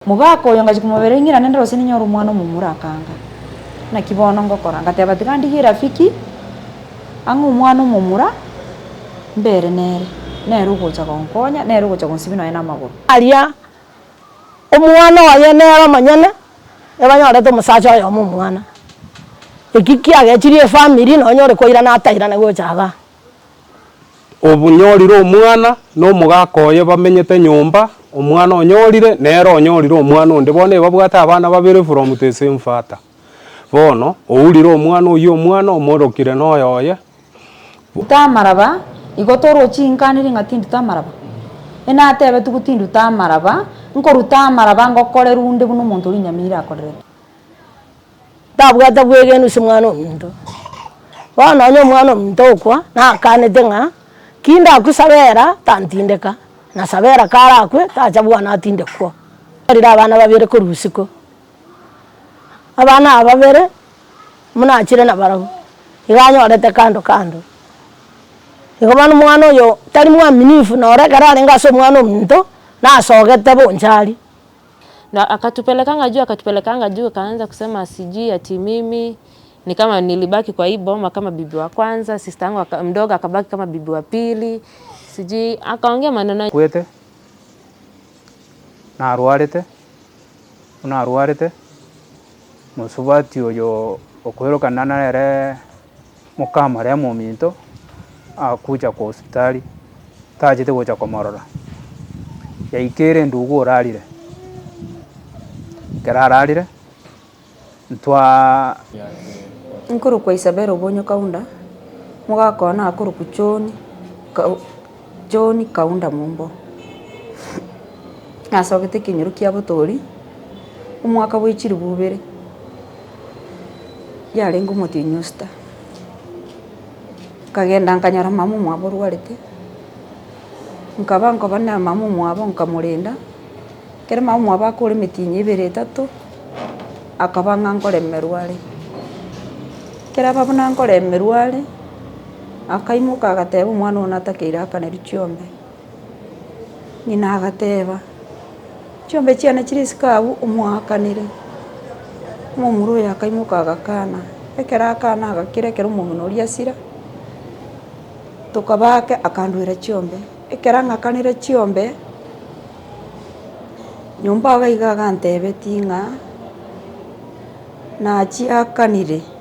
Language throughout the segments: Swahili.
Mugako oyo ngachi kumuberengira nende rose ninyora omwana omumurakanga na kibono ngokora ngateba tigandigie rafiki ang'o omwana omomura mbere nere ogocha gonkonya nere ogocha gonsibi nonya na amagoro aria omwana oye nere omonyene ebanyorete omosacha oyomo omwana eki kiagechirie efamiri nonya ore koira natairane gocha iga obunyorire omwana na omogaka oye bamenyete nyomba omwana onyorire nere onyorire omwana onde bono babwate abana babere from the same father bono ourire omwana oyo omwana omorokire na oyo tamaraba igo torochiinkanire ng'a tindu tamaraba enatebe tugutindu tamaraba nkoruta amaraba ngokore runde buna omonto ori nyamira akorere tabwate bwegenu ase omwana ominto bono nonya omwana ominto okwa nakanete ng'a kinde sabera tantindeka na sabera karakwe tacha bwana atindekwa rire abana babere korwa isiko abana babere munachire na barabo iga anyorete kando igo bono omwana oyo tari mwaminifu nora ekero arenge ase omwana ominto nasogete bonchari na akatupelekanga juu akaanza kusema sijui ati mimi ni kama nilibaki kwa hii boma kama bibi wa kwanza, sister yangu mdogo akabaki kama bibi wa pili, sijui akaongea maneno kwete narwarete musubati oyo okwerokana nere mukamara mominto akuja kwa hospitali tajete gocha komorora yaikere ndugu orarire kerararire ntwa nkuru kwa Isabel Obonyo Kaunda mugako na akuru ku John Kaunda mumbo asogete kinyuru kia butori umwaka bw'ichiri bubere yarenga omoti nyusta kagenda nkanyara mamu mwabo rwarete nkaba na mamu mwabo nkamurinda kere mamu mwabo akore mitinyi ibere etatu akaba nkoremerware kera babuna nkoremerware akaimuka agateba omwana ona atakeire akaneri chiombe nina agateba chiombe chiane chiri sikabu omwakanire omomuru oyo akaimuka agakana ekera akana agakirekera omong'ina oria asira tokabake akandwira chiombe ekera ng'akanire chiombe nyomba agaiga agantebeti ng'a nachi akanire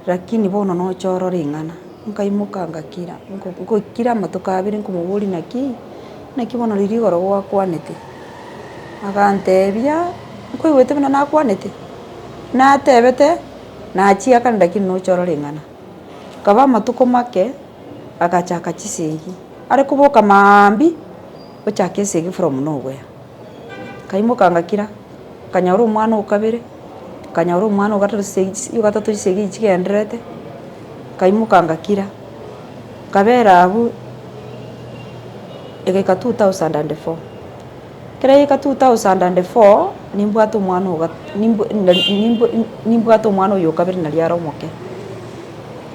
lakini bono nochorora ing'ana nkaimuka ngakira nkokira amatuko abere nkomobori naki bono riri igoro gwakwanete agantebia nkoigwete buna nakwanete natebete nachi akanire lakini nochorora ing'ana kaba amatuko make agachaka chisegi are koboka maambi ochaka esegi from nowhere kaimuka ngakira kanyora omwana okabere kanyora omwana ogatatu chisegi chigenderete kaimuka ngakira kabera abu egeka 2004 kera eka 2004 nimbwata omwana oyo okabere nari aromoke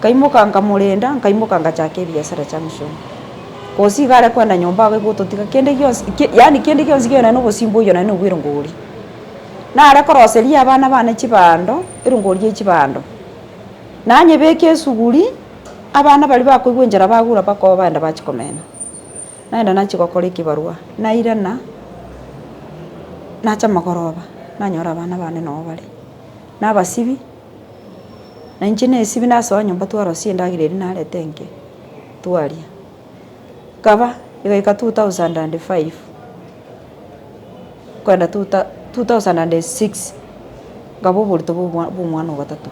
kaimuka nkamurinda nkaimuka ngachaka ebiasara chia mushomo kosi igare kwenda nyomba age gototiga kende gionsi yani kende gionsi giona no bosimbo oyo na no bwirongori nare koroseria abana bane chibando irongori chibando nanye beke esuguri abana bali bakoigwenjera bagura bakoba baenda bachikomena naenda nachigokora ekibarua nairana nacha magoroba nanyora abana bane no bari nabasibi na inche nesibi nasoa nyomba twarosie ndagireri narete nke twaria kaba igaika 2005 kwenda 2006 ngabo burito bw'omwana ogatatu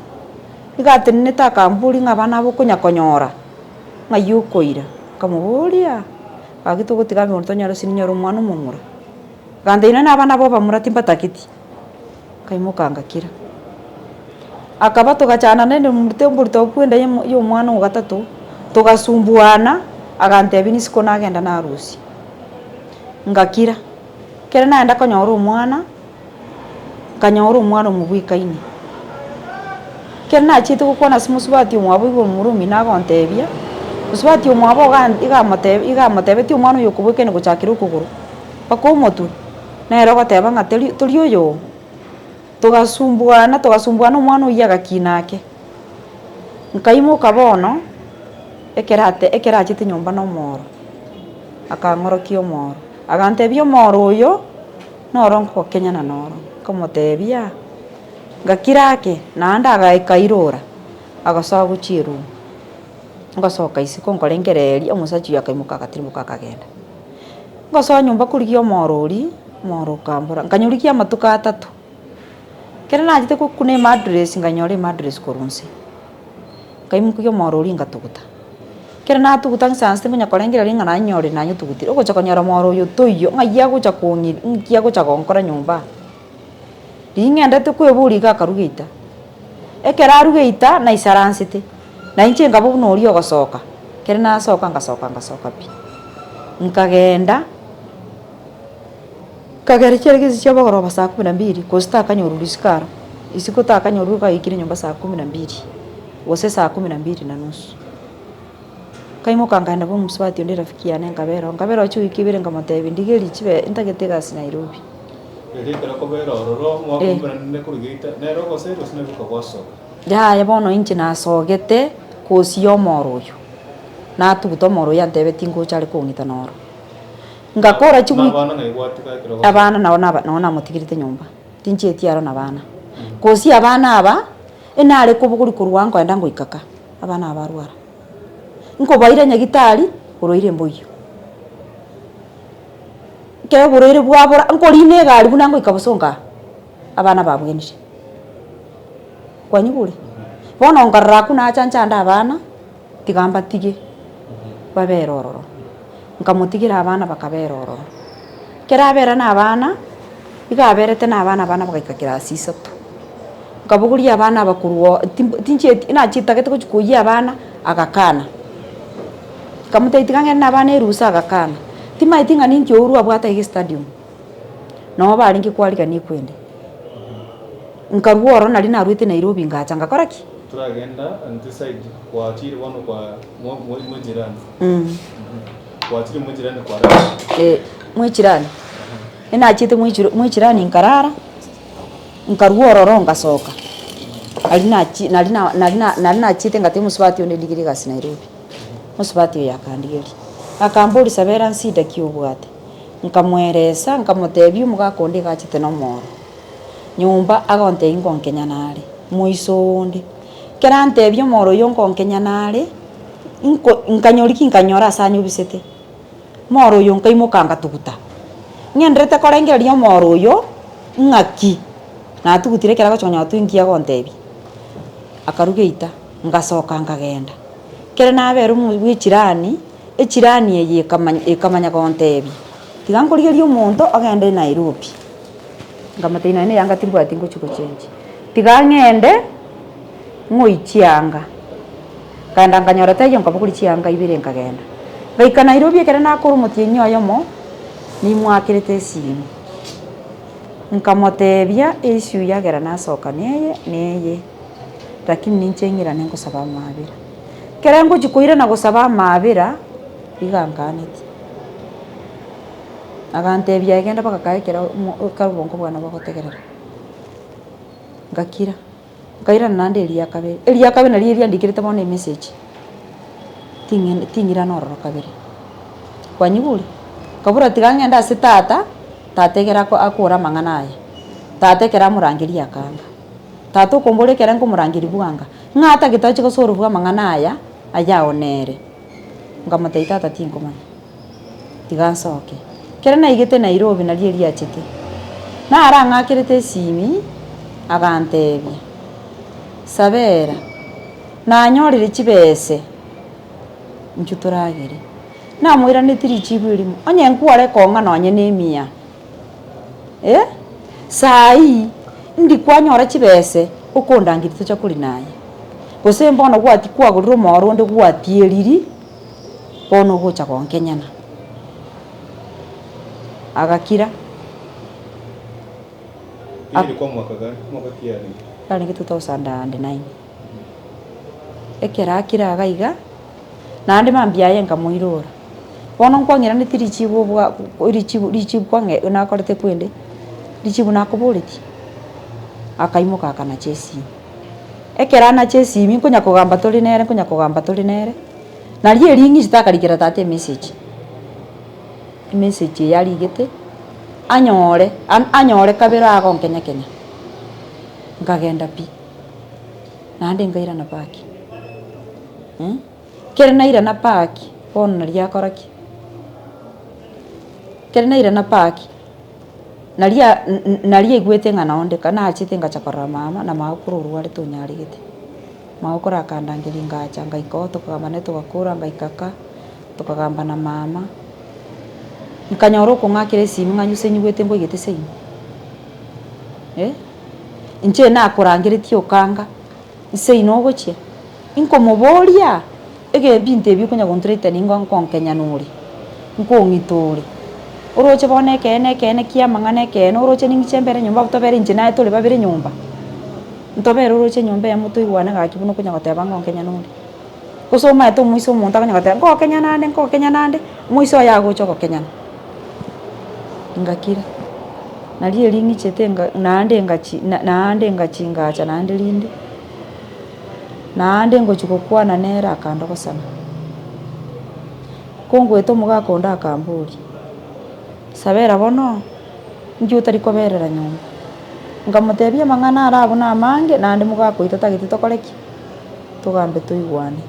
igatenene takamburi ng'abana bokonyakonyora ng'ayukoira kamuburia agitogotiga bintu tonyara sininyara omwana omomura gandeina n'abana bo bamura timbatakiti kaimuka ngakira akaba tugachana nende burito kwenda y'omwana ogatatu tugasumbuana agantebi nisiko nagenda na harusi ngakira kera naenda konyora omwana kanyora omwana omubwikaine kera nachite gokwana simusubati omwabo igwa omurumi nagontebia musubati omwabo igamotebeti omwana oyo okobwekaine gochakira okogoro paka omotwe nero goteba ng'a turi uyu tugasumbuana omwana oiya agakinake nkaimuka bono ekera achete nyomba na omoro akang'orokia omoro agantebia omoro oyo noro nkokenyana noro nkomotebia ngakirake naende agaikairora agasoka gochia erumu ngosoka isiko nkorengereria omosachi oyo akaimuka agatirimboka akagenda ngosoa nyomba korigia omoro oria omoro okambora nkanyorigia amatuko 3 kero nachete gokuna emadress nganyora emadress korwa nse nkaimukia omoro oria ngatuguta kero natuguta nsansete ngonya korengereria ng'a nanyore nanyotugutire ogocha konyora omoro oyo toiyo ng'ai agocha nki agocha gonkora nyomba ring'endete kwebori iga akarugeita ekero arugeita naisaransete nainche nkaba buna oria ogosoka kero nasoka ngasoka pi nkagenda kagera chiere gisi chia bogoroba saa 12 kosi takanyorwa risikaro isiko takanyorwa gaikire nyomba saa 12 gose saa 12:30 kaimoka ngaenda bo musubati onde rafiki yane nkabera ocho wiki ibere nkamotebia ndigeri chibe ntagete gasi Nairobi ya bono inche nasogete kosia omoro oyo natuguta omoro oyo antebeti ngochare kong'ita noro ngakora chigwi abana nao namotigirete nyomba tinchieti aro na bana kosia abana aba enare kobogori korwa nkoenda ngoikaka abana abarwara nkobaire nyagitari oroire mboyo kero boroire bwabora nkorine egari buna ngoika bosonga abana babwenire kwanyigure bono ngararaku nachanchanda abana tigamba tige babera ororo nkamotigira abana bakabera ororo kero abera na abana iga aberete na abana bagaika kirasi 3 nkabogoria abana abakurwo tincheti nachitagete gochikoyia abana agakana kamuteitiga ng'ende na abana erusa agakana timaiti ng'a ninki ouru abwata ige stadium nao baringi kwarigania kwende nkarwa oro nari narwete Nairobi ngacha ngakora ki turagenda antiside kwa chiri bono kwa mwejirani kwa chiri mwejirani kwa rara mwejirani enachite mwejirani nkarara nkarwa ororo ngasoka nari nachite ngate musubati onde ndigire gasi Nairobi musubati oyo akandigeri akambori sabera nsida kiobwate nkamweresa nkamotebia omogaka onde gachete na omoro nyomba agontei ngonkenya nare moiso onde kera ntebia omoro oyo ngonkenya nare nkanyoriki nkanyora ase anyobisete omoro oyo nkaimoka ngatuguta ng'enderete korengereria omoro oyo ng'aki natugutire kera gocha konya twinki agontebia akarugeita ngasoka nkagenda kera nabera bwechirani echirani eye ekamanya gontebia tiga nkorigeria omonto agende Nairobi ngamateina ene yanga timbwati ngochiko change tiga ng'ende ngoichianga kanda nkanyora tayo nkabogori chianga ibere nkagenda gaika Nairobi ekera nakora omotienyi oyomo nimwakirete esimu nkamotebia issue yagera nasoka neye lakini ninche ng'irane ngosaba amabera kera ngochikoire na gosaba amabera iga nkaneti agantebia egenda bagakaekera karubongo bwana bagotegerera ngakira nkairana nande eria kabere nari eriandikirete bono emessage ting'ira nororo kabere kwanyigure kabura tiga ng'enda ase tata egera akora amang'ana aya tata ekera amorangeria akanga tata okombora ekera nkomorangeri bwanga ng'ata getache gosoro bwa amang'ana aya ayaonere nkamotei tata tinkomanya tiga nsoke kera naigete Nairobi nari eriachete nara ng'akirete esimi agantebia sabera nanyorire chibese inchu toragere namoiraneti richibu erimo onye nkware kong'a nonye na emia sai ndi kwanyora chibese okondangiri tocha kuri naye gose mbono gwati kwagorire omoro onde gwatieriri bono gocha gonkenyana agakira ilikuwa mwaka gani mwaka kiari ari 2009 ekera akira agaiga nande mambia yenga moirora bono nkwangeraneti richibu bwa richibu kwange nakorete kwende richibu nakoboreti akaimuka akana chesi ekera na chesi mi kunya kugamba turi nere na rie ringi zitakarikira tate message yarigete anyore kabira ago Kenya ngagenda pi nande ngaira na paki kere naira na paki bono naria koraki kere naira na paki naria igwete ng'ana ondeka na achite ngachakorera mama na maukuru rwari tunyarigite maukuru akandangiri ngacha ngaiko tukagamba ne tugakura ngaikaka tukagamba na mama nkanyoro kung'akire simu ng'anyuse nyigwete mboigete simu inche na kurangiritie okanga ise inogochia inkomoboria ege binte ebi kunya gontrete ningo nkonkenya nuri nkongitore oroche bone kene kia mangane kene oroche ningiche mbere nyumba butobere inche nae tole babire nyumba ntobere oroche nyumba ya mutu igwana gakibuno kunya goteba ngonkenya nuri kusoma eto muiso omonto akanya goteba nkokenya nande muiso yagocha gokenya ngakira nalie ringichete naande ngachingacha naande linde naande ngochukokwana nera akando gosana kongweto mugakonda akamburi sabera bono ngi utari koberera nyumba ngamutebia mang'ana arabu na mange naande mugakoita tagiti tokoreki tugambe tuigwane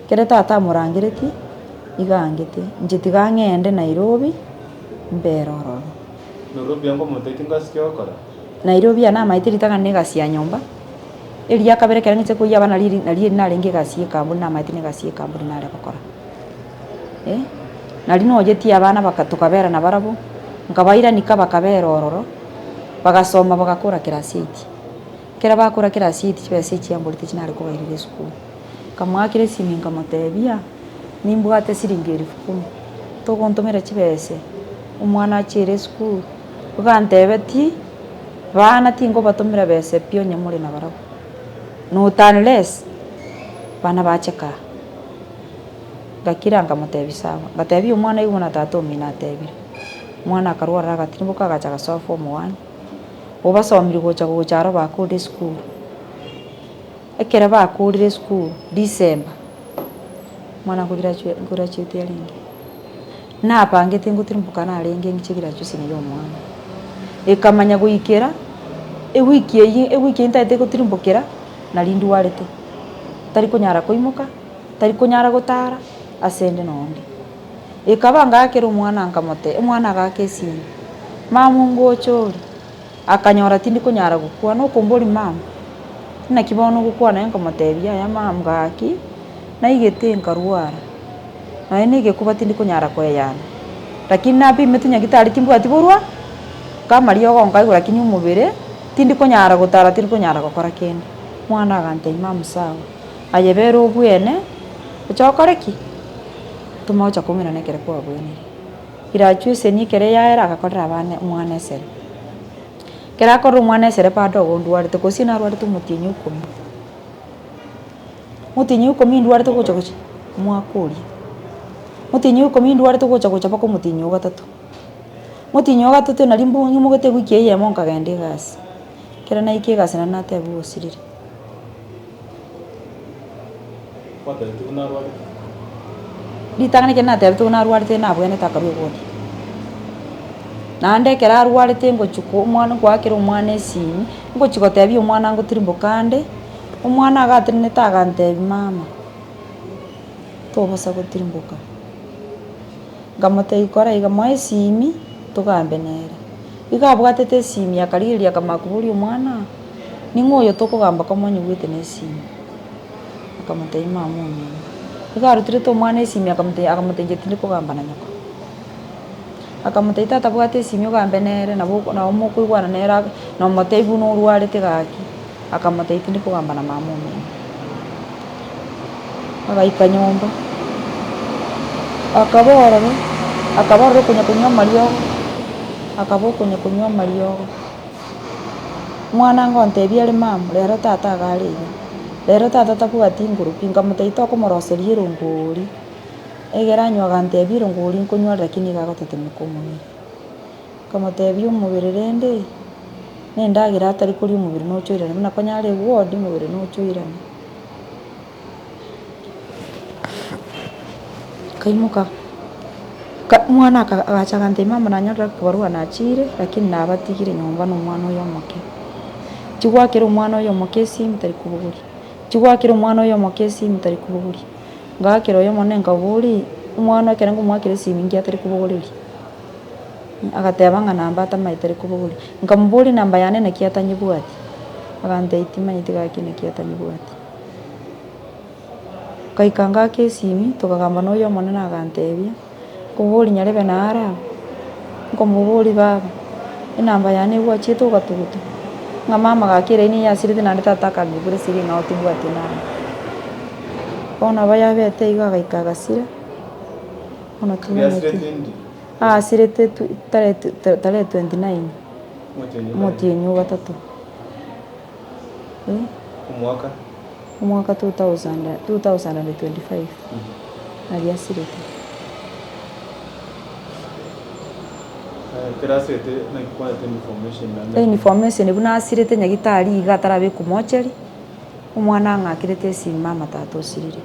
kere tata murangireti igangete njitiga ng'ende Nairobi mberororo Nairobi yango muteti ngasikokora Nairobi ana maitiritaga negasia nyumba elia kabere kera ngiche kuya bana nali narengi gasie kambuni na maitine gasie kambuni nare gukora nali no jeti abana bakatukabera na barabo ngabaira nikabakabera ororo bagasoma bagakura class 8 kera bakura class 8 chibese chiambuli tichinare kubairire school kamwakire siminga motebia nimbwate siringeri 10 togontomera chibese umwana achire school ugantebeti bana tingo batomera bese pio nyamuri na barabo no unless bana bacheka gakira ngamutebi sawa gatebi umwana iguna tato mina tebi mwana akarwara gatimbuka gachaga so form 1 obasomiri gocha bakode school ekera bakodire school December mwana graduate yalingi na pangete ngutimbuka na alenge ngichigira chusi ni mwana ekamanya guikera ewiki ntaite gutirimbukira na lindu warete tari kunyara kuimuka tari kunyara gutara asende nondi ekabanga akero mwana nkamote mwana gake sini mamu ngochori akanyora tindi kunyara gukua no kumbori mamu na kibono gukua na nkamotebia ya mamu gaki na igete nkarwara na nige kuba tindi kunyara kweyana lakini nabi metunya gitari timbu atiburwa kama riyo gonga lakini umubere tindi kunyara gutara tindi kunyara gukora kende mwana agante imamu sawa ayebera obwene uchokoreki tumocha kumina nekere kwa bwene irachuse ni kere yaera akakorera abane mwana esere kera akoro mwana esere padogo ndwarite kosina rwarite mutinyu komi ndwarite gocha mwakuri mutinyu komi ndwarite gocha pako mutinyu gatatu na limbu ngimugete wiki ye monka gende gas kera na iki gas na natebu osirire Pata tuna rwari ditangane kena tebu tuna rwarite na bwene takaru godi nande kera rwarite ngochuko umwana gwakira umwana esimi ngochikotebi umwana ngotirimbukande umwana agatrine tagantebi mama tobosa gotirimbuka ngamote ikora igamo esimi tugambe nere igabwatete esimi yakariria kamakuburi umwana ningoyo tokugamba komonyu gwite nesimi akamote imamu nyina igarutire to mwana esimi akamote jetinde kugamba na nyoko akamote tata bwate esimi ugambe nere na umuku igwana nera na mote ibuno rwarete gaki akamote itinde kugamba na mamu nyina agaika nyomba akabora kunywa mariogo mwana ngontebia ari mamu rero tata agariga rero tata tabuati ngurupi ngamuteita kumoroseria runguri egera anywa gantebire ngori nkonywa lakini gagatetemuka omubiri kamotebia omubiri rende nendagera atari kuri omubiri nochoirana buna konyare ward omubiri nochoirana kaimuka mwana agacha gante mama nanyorera kibarua nachire lakini nabatigire nyomba n'omwana oyo omoke chigwakira omwana oyo omoke esimu tari kubuguri chigwakira omwana oyo omoke esimu tari kubuguri ngakira oyo mone nkaburi omwana ekere ngomwakire esimu ingi atari kubuguriri agateba ng'a namba atamaite tari kubuguri nkamuburi namba yane naki atanyibwati agante itimanyite gaki naki atanyibwati kaikanga kesimi tukagamba n'oyo mone nagantebia kuburi nyarebe nara nkomuburi baba enamba yane gwachite ugatuguta nga mama gakire ni yasirite nande tataka ngibure siri nga otibwati namba ona baya bete iga gaikagasira ona tumanyete sirete tare 29 motienyu gatatu umwaka 2025 naria sirete information buna asirete nyagitari iga tarabe kumocheri omwana ng'akirete esimu mama tata osirire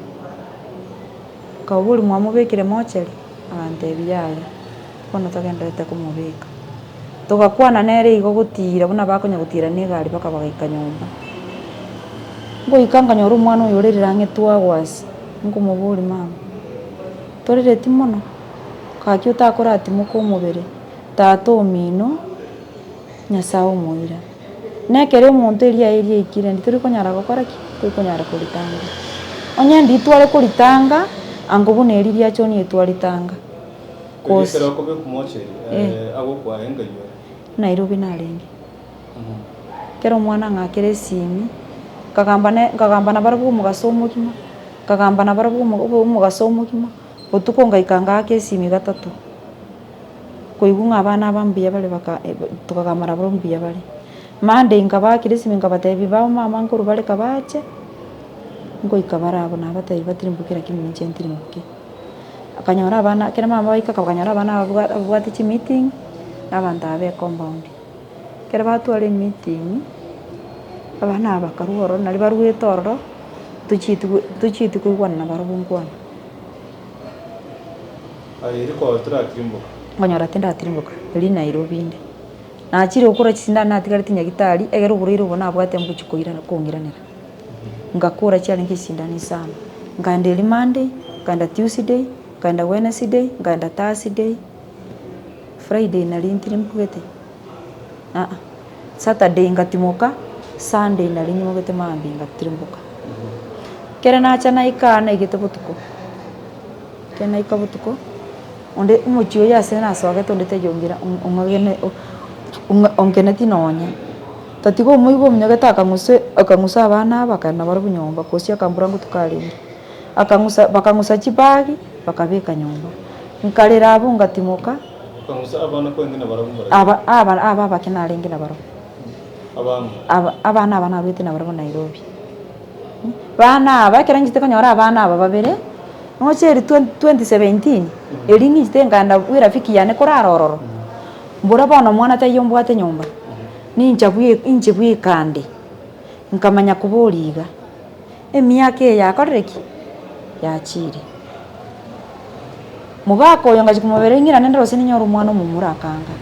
kaburi mwamubekire mocheri agantebia aya bono togenderete kumubeka tugakwana nere igo gotira buna bakonya gotira negari baka bagaika nyomba ngoika nganyora omwana oyo orerera ng'etwa gwasi nkomuburi mama torereti mono gaki otakoratimuka omobere tata omino nyasaye omoira nekere omonto eria ikire nditori konyara gokora ki torikonyara koritanga onye nditware koritanga ango buna eri riachoni etwaritanga kosi Nairobi narenge kero omwana ng'akere esimi nkagamba nabarabwo omogaso omogima nkagamba nabarabwo omogaso omogima botuko ngaika ngake esimi gatatu koigwa ng'a abana abambuya bare tukagamba nabaro mbuya bare Monday nkabakire esimi nkabatebi bao mama nkoro bare kabache ngoika barabo nabatebi batirimbukira kimi nchentirimbuke akanyora abana kera mama baika akanyora abana abwati chi meeting n'abantu abe compound kera batware meeting abana abakaruoro nari barwetororo tuchiti kuigwana na barabungwana ayiriko turakirimbuka ngonyora tindatirimbuka eri Nairobi inde nachire okora chisindana natigareti nyagitari egero oborire obona abwate mbuchi koirana kongiranera ngakora cyane nkisindani sana ngande eri Monday nganda Tuesday nganda Wednesday nganda Thursday Friday nari ntirimbugete Saturday ngatimoka Sunday nari nyimogete mambi ngatirimbuka kera nacha naikana igete butuko kena ikabutuko onde umuchiyo yase nasogete onde tejongera ongagene ongene tinonya tatigo muigo mnyageta akangusa abana bakana barabu nyomba kosi akamburangu tukalinde bakangusa chibagi bakabeka nyomba nkalera abo ngatimoka akangusa abana kwengina barabu aba bakena alengi na barabu abana rwete na barabu Nairobi bana bakera ngite kanyora abana aba babere nocheri 2017 eringi zitenganda wirafiki yane korarororo mbura bono mwana tayombwate nyomba ninche bwikande nkamanya kuburiga emiaka yakoreki yachire mugako oyo ngachi kumubere ngira nenda rose ninyoro mwana mumurakanga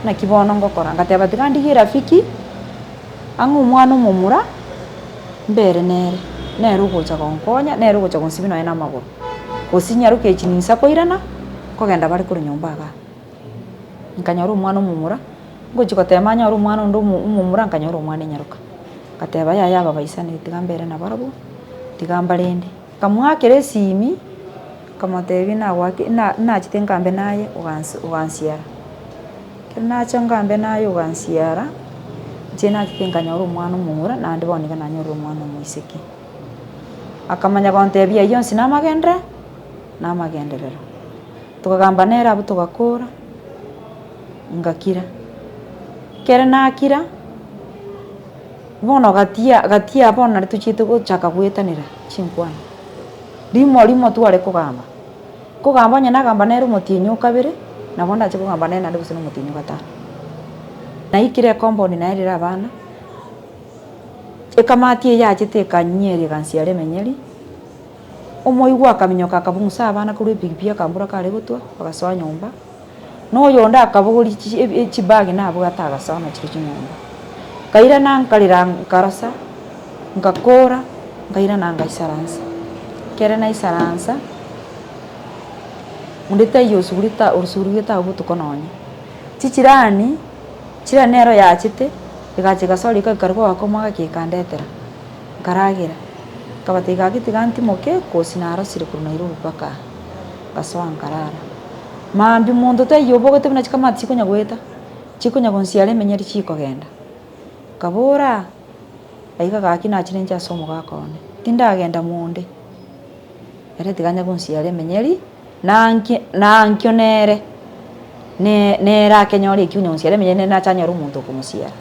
na kibono ngokora ngateba tigandi rafiki angu mwana mumura mbere nere ugocha gonkonya nere ugocha gonsibino ena magoro osinyaruke chinisa koirana kogenda bari kuri nyomba aga nkanyora omwana omumura ngochi kotema nyora omwana ndo omumura nkanyora omwana nyaruka kateba yaya babaisane tigambere na barabo tigamba rende kamwakere esimi kamotebi nachite ngambe naye ugansiara kenacha ngambe naye ugansiara jena nkanyora omwana omumura nandi bonika nanyora omwana omuiseke akamanya gontebia yonsi namagenderero tukagamba nera abo tugakora ngakira kera nakira bono gatia bono nari tuchite gochaka gwetanira chinkwana limo tware kugamba kugamba nya nagamba nero mutinyu kabiri nabo ndache kugamba nena ndi gusino mutinyu gatano na ikire compound na erira abana ekamati yachete kanyeri gansiare menyeri omoigwa akaminyoka akabungusa abana kuri bigibia kambura kare gutwa bagasoa nyumba no yonda akabuguri chibagi nabo atagasoa na chiri nyumba kaira nankalira nkarasa ngakora ngaira nanga isaransa kera na isaransa undita iyo usurita ubutukononya chichirani chira nero yachite igachiga sori kakargo akomaga kikandetera ngaragira kabatiga gitiganti moke kosinaro sire kuruna iru baka gasoa nkarara mambi mundu te yobogote bina chikama chikunya gweta chikunya gonsiale menyeri chiko genda kabura aiga gaki na chirenja somo gakone tinda agenda munde ere tiganya gonsiale menyeri nankyo nere nera kenyori kiunya gonsiale menyeri na chanya rumuntu kumusiara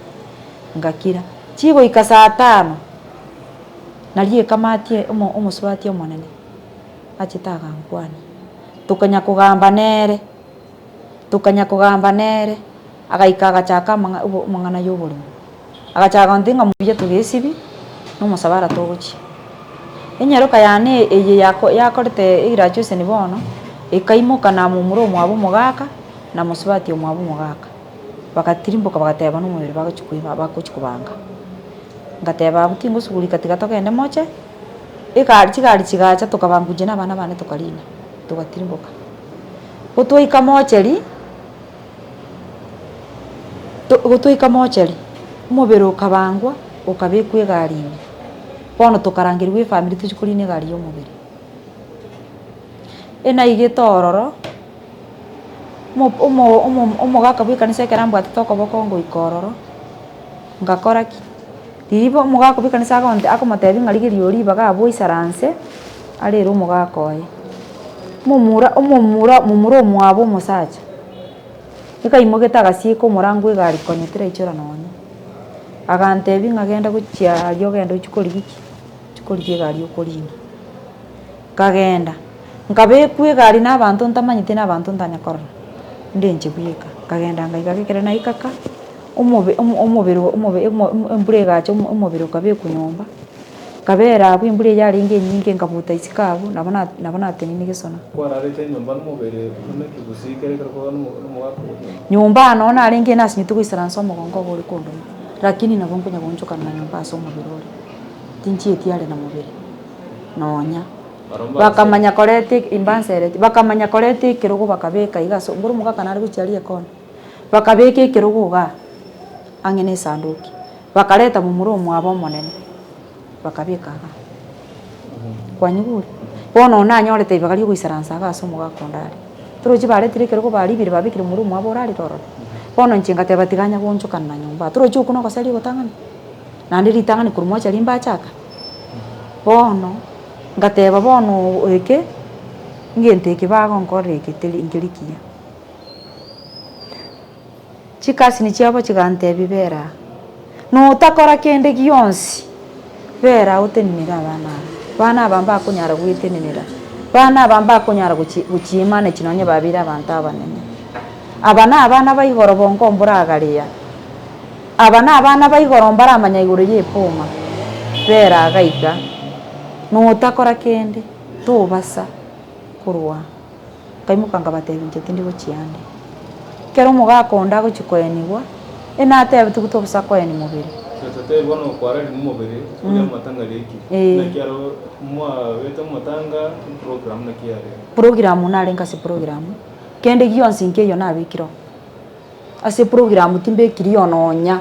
ngakira chigo ikasa 5 nalie kamatie omusubati omonene achitaga nkwani tukanya kugamba nere agaikaga chaka mangana yobuli agachaga ndinga muye tugesibi no musabara togochi enyaruka yane eye yakorete irachuse ni bono ikaimuka na mumuro mwabo mugaka na musubati omwabo mugaka bakatirimbuka bagateba no mubiri bakochikubanga ngateba butingo suguri katika togende moche ikari chigacha tukabanguje nabana bane tukarina tugatirimbuka gutwika mocheri umubiri ukabangwa ukabikwe garini bono tukarangirwe family tuchikurine gari y'umubiri ena igetororo umugaka bwikanisa kerambwa tutokoboko ngo ikororo ngakora ki ribo mugaka bwikanisa akomatebi ngarigiri ori baga abo isaranse arero mugaka oye mumura mwabo musacha ikaimogeta gasieko murango igari konyetera ichora nonye agantebi ngagenda guchia yogenda uchikori giki chikori gari ukorina kagenda ngabekwe gari n'abantu ntamanyite n'abantu ntanyakora ndenje bwika kagenda ngaigagekera na ikaka umubiri embure gacho umubiri ukabekwe nyumba kabera abo imbure yari nyinge ngabuta isikabu nabona atenini gisona kwararete nyumba n'umubiri uneke gusikere kariko n'umugako nyumba nona arenge nasi nitugisaranso mugongo gori kondo lakini nabongo nyabonjoka na nyumba so mubiri ori tinchi etiare na mubiri nonya bakamanya korete imbanserete bakamanya korete kirugo bakabeka igaso nguru mugaka nari gucharia kono bakabeka kirugo ga angene sanduki bakareta mumuro mwabo monene bakabeka kwa nyuguri bono nanyorete ibagari guisaransa gaso mugakondari turuji baretire kirugo bari biri babikire mumuro mwabo rari roro bono nchinga tebatiganya gonchoka na nyumba turuji kuno kasari gotangana nandi ritangani kurumwacha limba chaka bono ngateba bono eke ngente kibago nkore ekiteli ingirikia chikasi ni chiabo chigante bibera no takora kende gionsi bera utenira bana bamba kunyara gwitenira bana bamba kunyara guchimane kinonye babira abantu abanene abana bayigoro bongo mburagaria abana bayigoro mbaramanya iguru yepoma bera gaika no takora kende tubasa kurwa kaimukanga batebinje tindi gochiande kero mugakonda gochikoenigwa ena atebe tukutobusa koeni mubiri tete bono kwara ni mubiri kuya matanga leki na kiaro mwa weta matanga program na kiare program na lenga se program kende gionsi nke yo na bikiro ase program timbe kiriyo nonya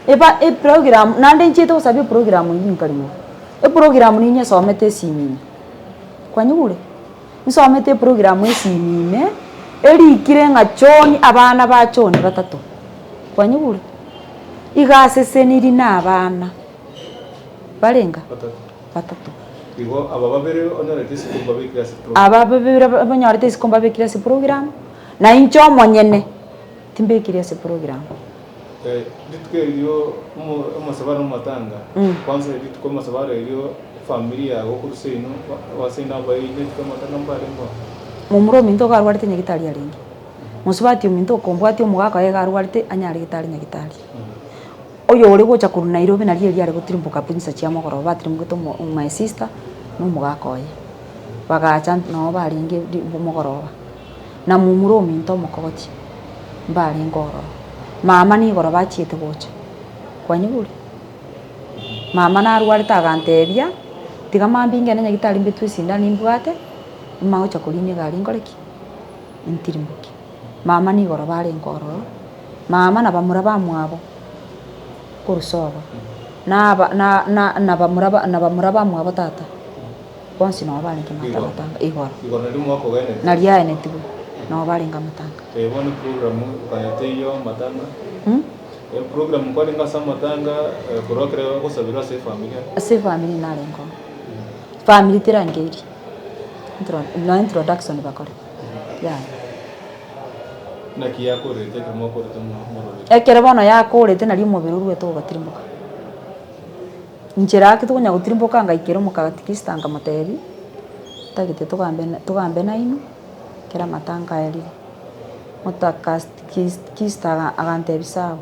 eba program nande nchito sabi program yinkarimo program ni nya somete simini kwanyugure nsomete program esimine eri kirenga choni abana ba choni batatu kwanyugure igaseseniri n'abana barenga batatu igo ababere onyorete sikumba bikirasi ababere onyorete sikumba bikirasi program na incho monyene timbe kirasi program ditke yo umusabara matanga kwanza ditko masabara yo familia go kurusino wasenda bayi ditko matanga mbale mbo mumuro minto garwarite nyagitari aringi musubati minto kombwati omugaka ye garwarite anyari gitari nyagitari oyo uri gocha kuru Nairobi na rieri ari gutirimbuka pinsa cia mogoro batirimbuto my sister no mugaka oye bagacha no baringi mogoroba na mumuro minto mokogoti mbari ngoro mama ni goro bachiete gocha kwanyiguri mama na arwarite agantebia tiga mambinge nenya gitari mbetu sinda nimbwate magocha kurini gari ngoreki ntirimbuki mama ni goro bari ngoro mama na bamura bamwabo kurusoba na bamura bamwabo tata bonsi no bari ngimatanga igoro ni mwako gene na riaene tibu no bari ngamatanga ebona program ukanyate iyo matanga program kwa linga sama matanga kurokere gusabira se family narengo family tirangeri introduction bakore ya na kiya kurete kama kurete mo ekere bono yakurete nari umubiri urwete ugatirimbuka njira kitunya gutirimbuka ngaikero mukatikistanga materi tagite tugambe na ino kera matanga eri mutakasta agante bisawo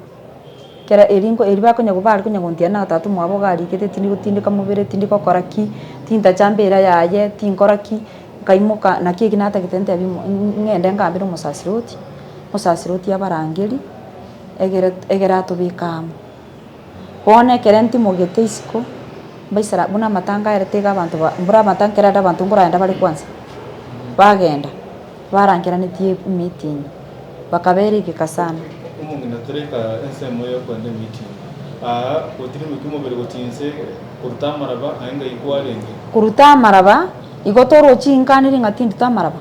kera eringo eribakonya gubari kunya gontia na tatu mwabo gari kete tindi gutindika mubere tindi kokora ki tinda chambera yaye tinkora ki kaimuka na kiki nata kitente abi ngende ngambira musasiroti abarangeri egera tubikamo bone kerenti mugete isiko baisara buna matanga eretega abantu mbura matanga era abantu nguraenda bari kwanza bagenda barangira netie meeting bakabere kikasana umungina tereka ensemo yo kwende meeting kotiri mukimo bere gotinse kurutamaraba ayenga igwarenge kurutamaraba igotoro chinkaniri ngatindu tamaraba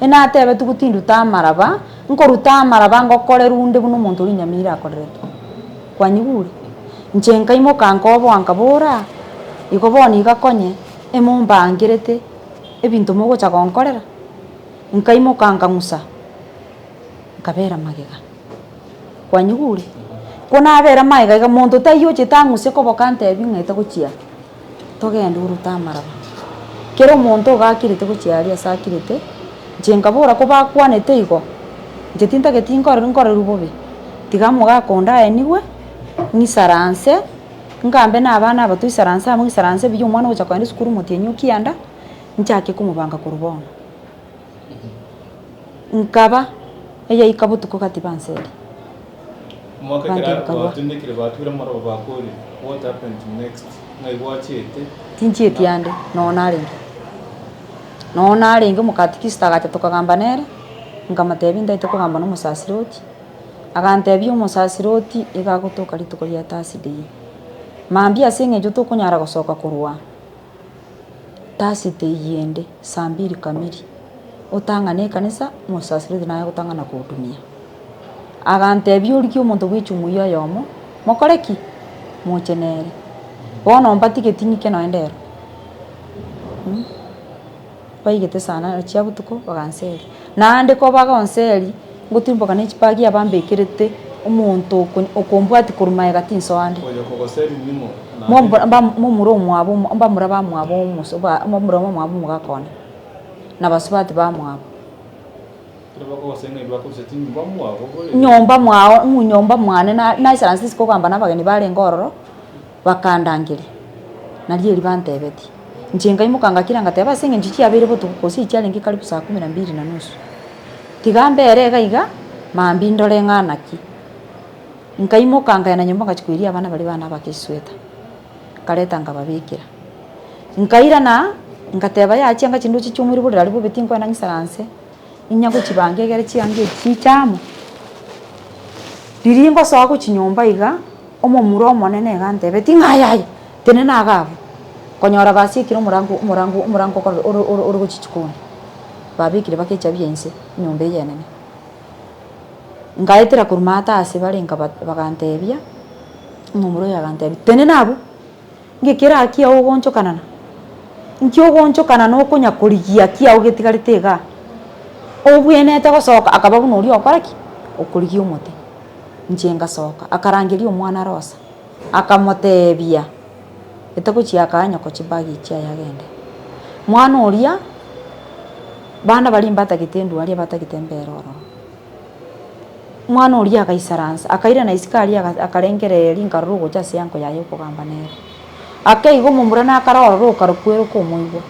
ena tebe tugutindu tamaraba nkorutamaraba ngokore runde buno muntu uri nyamira akoreretwa kwanyigure nchenka imo kankobo ankabora igoboni gakonye emumbangirete ebintu mugocha gonkorera nkaimo kankamusa nkabera magega kwanyigure kona abera maiga muntu tayo chitanguse kobokante bingete guchia togenda urutamaraba kero muntu gakirite guchiaria sakirite njenga bora ko bakwanete igo njetinta getinkore nkore rubobe tigamu gakonda eniwe nisaranse ngambe na abana abatuisaranse amu isaranse biyo mwana ucha kwenda sukuru mutenyu kianda nchake kumubanga kurubona nkaba eya ikabutuko katibanseri mwaka kira watundikire batwira mara bakori what happened next ngaibwachete tinchieti yande nona aringe mukatikista gacha tukagamba nere ngamatebi ndaite kugamba no musasiroti agantebi umusasiroti igagutuka rituko rya tasidi mambi asinge juto kunyara gosoka kurwa tasite yende saa 2 kamili utangane kanisa musasiroti naye gutangana kuhudumia agantebi uriki umuntu gwichumuyo yomo mokoreki muchenere bono mpatike tinike no endero baigete sana chia butuko baganseri nande ko bagonseri ngutimboka n'ikipagi abambekirete umuntu okombwati kurumaye gatinso ande oyo kogoseri nimo mumuro mwabo mbamura bamwabo musoba mumuro mwabo mugakona nabasubati bamwabo nyomba mwao munyomba mwane na isaransi ko kwamba nabageni bale ngororo bakandangire naliye libantebeti njenga imukanga kiranga teba singe njichi abere botu kosi challenge karibu saa 12:30 tigambe erega iga mambi ndore nganaki nkaimukanga na nyomba ngachikwiria abana bali bana bakisweta kaleta ngababikira nkaira na ngateba yachi anga chindu chichumuri buri ali bubiti nkwana ngisaranse inyago chibange gere chiange chichamo diringo sawa ku chinyomba iga omomuro monene gantebe tingayaya tenena agabo konyora basikira umurango ko uri guchichukuna babikire bakecha byense nyombe yenene ngaitira kurumata ase barenga bagantebia omomuro yagantebi tenena abo ngikira akia ogoncho kanana nkyo goncho kanana okunya kurigia kia ogetigaritega obwenete gosoka akababu nori okoraki okurigia omote njenga soka akarangeria omwana rosa akamotebia etakuchia akanya ko chibagi chia yagende mwana oria bana bali mbatagite ndwari batagite mberoro mwana uria akaisaransa akaira na isikari akarengere ringaru gocha sianko yayo kugamba nero akaigo mumura na akaroro karukwero kumuigwa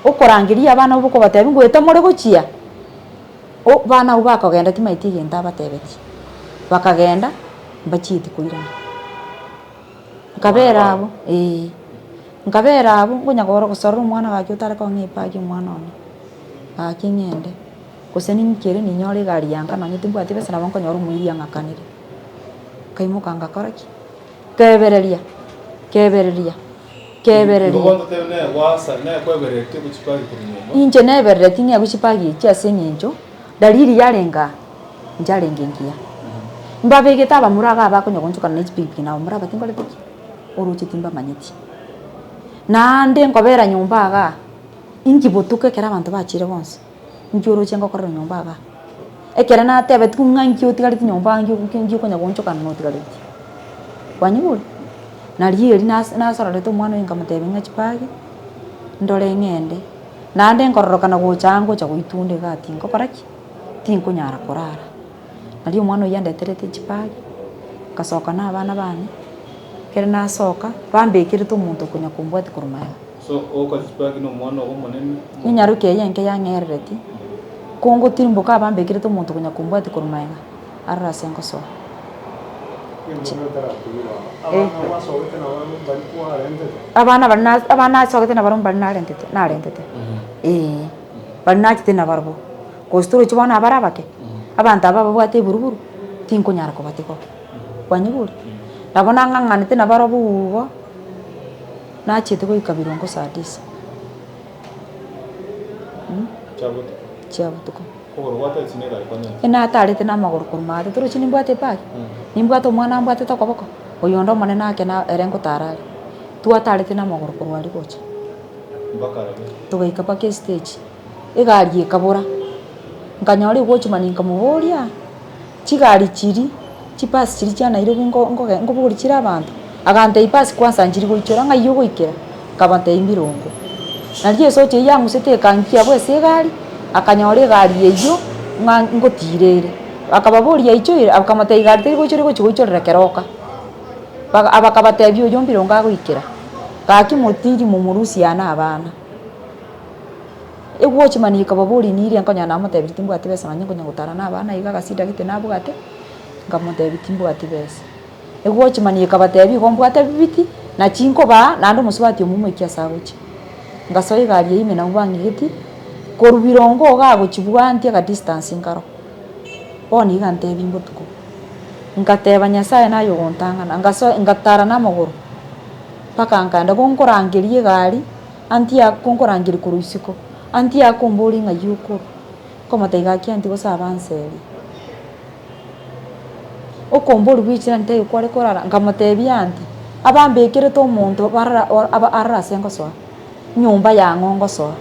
ukorangiria abana ubuko batebi ngweta muri guchia o bana ubakagenda timaiti genda batebeti bakagenda mbachiti kuirana nkabera abo nkabera abo ngonya goro gusoro umwana wake utare ko ngipagi umwana one akingende kuseni nkere ni nyore gari yanka na nyitimbu ati besa na banko nyoro muiri yangakanire kaimuka ngakoraki kebereria Ngondo tene wasa ne kweberete kuchipagi kunyuma inje neberete ngi aguchipagi kya senyenjo dalili yalenga njalengengia mbabege taba muraga abakonya gonchuka na HPP na muraba timbale piki oruchi timba manyeti na ande nkobera nyumba aga ingi botuke kera abantu bachire bonse njoro chengo korro nyumba aga ekera na tebe tungangi otigariti nyumba ngi konya gonchuka no otigariti wanyiburi na rieri na sororete mwana inga mutebe ngachipagi ndole ngende na ande nkororoka na gochango cha guitunde gati ngokoraki tinkunyara korara nari umwana yandeterete chipagi kasoka na abana bane kere nasoka bambekirite omuntu kunya kumbwati kurumaya so oko chipagi no mwana ogo monene inyaruke yenke yangerereti kongo tirimboka bambekirite omuntu kunya kumbwati kurumaya arara sengo so abana sogete na barum barna rentete barna kite na barbo kostoro chibona abarabake abantu aba bwate buruburu tinkunyara ko batiko kwanyiburi nabona nganganite na barobugo nachete ko ikabirongo sadisa chabutuko Wata itsinega ikone. Ina atarete na maguru kurumate turu chini mbwate paki. Nimbwato mwana mbwate to koboko. Oyondo mane nake na erengo tarari. Tu atarete na maguru kurwari gocha. Mbakarabe. Tugaika pake stage. Egari ekabura. Nkanyori gocha maninka muboria. Chigari chiri. Chipasi chiri chana iro ngo buri chira abantu. Agante ipasi kwanza njiri goichora ngayo goikera. Kabante imirongo. Naliye soche yangu sete kankia bwese gari. Akanyore gari ejo ngotirere akababoria icho akamata igari teri gochore gochorera keroka abakabatebyo yombiro ngagoikera gaki mutiri mumurusi ana abana egwochi manika babori niri ankonya na mutebiri timbu ati besa manyengo nyagutara na abana iga gasida gite nabugate ngamutebiri timbu ati besa egwochi manika batebi gombu ate bibiti na chinko ba nando musubati omumo ikiasagochi ngasoye gari ime na ubangi giti korubirongo gago chibwanti aga distance ngaro boni gante bimbutuko ngateba nyasaye nayo gontangana ngatara na maguru paka nkanda gonkorangerie gari anti yakonkorangiri kurusiko anti yakombori ngayuko komataiga kyanti gosabanseri okombori bichira nte kware korara ngamatebi anti abambekere to muntu barara sengo so nyumba ya ngongo so